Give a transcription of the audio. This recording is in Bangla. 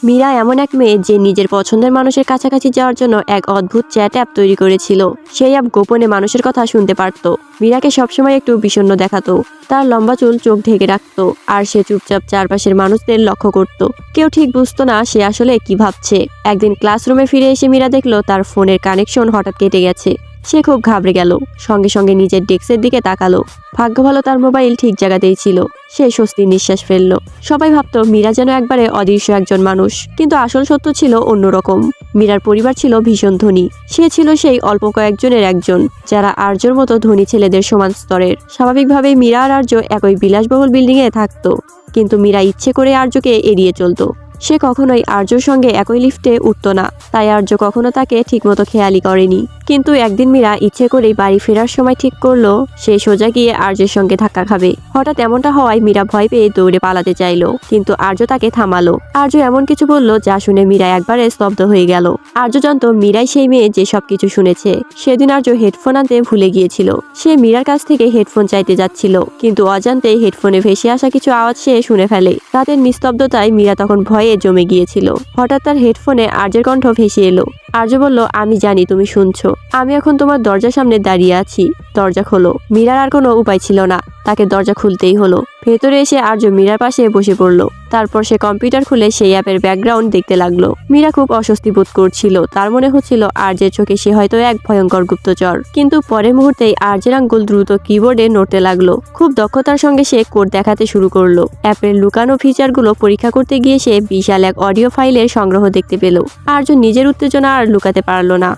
মীরা এমন এক মেয়ে যে নিজের পছন্দের মানুষের কাছাকাছি যাওয়ার জন্য এক অদ্ভুত চ্যাট অ্যাপ তৈরি করেছিল। সেই অ্যাপ গোপনে মানুষের কথা শুনতে পারত। মীরাকে সবসময় একটু বিষণ্ণ দেখাতো। তার লম্বা চুল চোখ ঢেকে রাখতো, আর সে চুপচাপ চারপাশের মানুষদের লক্ষ্য করত। কেউ ঠিক বুঝতো না সে আসলে কি ভাবছে। একদিন ক্লাসরুমে ফিরে এসে মীরা দেখলো তার ফোনের কানেকশন হঠাৎ কেটে গেছে। সে খুব ঘাবড়ে গেল, সঙ্গে সঙ্গে নিজের ডেস্কের দিকে তাকালো। ভাগ্য ভালো তার মোবাইল ঠিক জায়গাতেই ছিল। সে স্বস্তির নিঃশ্বাস ফেললো। সবাই ভাবতো মীরা যেন একবারে অদৃশ্য একজন মানুষ, কিন্তু আসল সত্য ছিল অন্যরকম। মীরার পরিবার ছিল ভীষণ ধনী। সে ছিল সেই অল্প কয়েকজনের একজন, যারা আর্যর মতো ধনী ছেলেদের সমান স্তরের। স্বাভাবিকভাবেই মীরা আর আর্য একই বিলাসবহুল বিল্ডিংয়ে থাকতো, কিন্তু মীরা ইচ্ছে করে আর্যকে এড়িয়ে চলতো। সে কখনোই আর্যর সঙ্গে একই লিফটে উঠত না, তাই আর্য কখনো তাকে ঠিকমতো খেয়ালই করেনি। কিন্তু একদিন মীরা ইচ্ছে করেই বাড়ি ফেরার সময় ঠিক করলো সে সোজা গিয়ে আর্যের সঙ্গে ধাক্কা খাবে। হঠাৎ এমনটা হওয়ায় মীরা ভয় পেয়ে দৌড়ে পালাতে চাইলো, কিন্তু আর্য তাকে থামালো। আর্য এমন কিছু বলল যা শুনে মীরা একবারে স্তব্ধ হয়ে গেল। আর্য জানতো মীরাই সেই মেয়ে যে সবকিছু শুনেছে। সেদিন আর্য হেডফোন আনতে ভুলে গিয়েছিল। সে মীরার কাছ থেকে হেডফোন চাইতে যাচ্ছিল, কিন্তু অজান্তেই হেডফোনে ভেসে আসা কিছু আওয়াজ সে শুনে ফেলে। রাতের নিস্তব্ধতায় মীরা তখন ভয়ে জমে গিয়েছিল। হঠাৎ তার হেডফোনে আর্যের কণ্ঠ ভেসে এলো। আর্য বলল, আমি জানি তুমি শুনছো। আমি এখন তোমার দরজার সামনে দাঁড়িয়ে আছি। দরজা খোলো। মীরার আর কোনো উপায় ছিল না, তাকে দরজা খুলতেই হলো। ভেতরে এসে আর্য মীরার পাশে বসে পড়লো। তারপর সে কম্পিউটার খুলে সেই অ্যাপের ব্যাকগ্রাউন্ড দেখতে লাগলো। মীরা খুব অস্বস্তি বোধ করছিল। তার মনে হচ্ছিল আর্যের চোখে সে হয়তো এক ভয়ঙ্কর গুপ্তচর। কিন্তু পরের মুহূর্তেই আর্যের আঙ্গুল দ্রুত কিবোর্ডে নড়তে লাগলো। খুব দক্ষতার সঙ্গে সে কোড দেখাতে শুরু করলো। অ্যাপের লুকানো ফিচারগুলো পরীক্ষা করতে গিয়ে সে বিশাল এক অডিও ফাইলের সংগ্রহ দেখতে পেল। আর্য নিজের উত্তেজনা আর লুকাতে পারল না।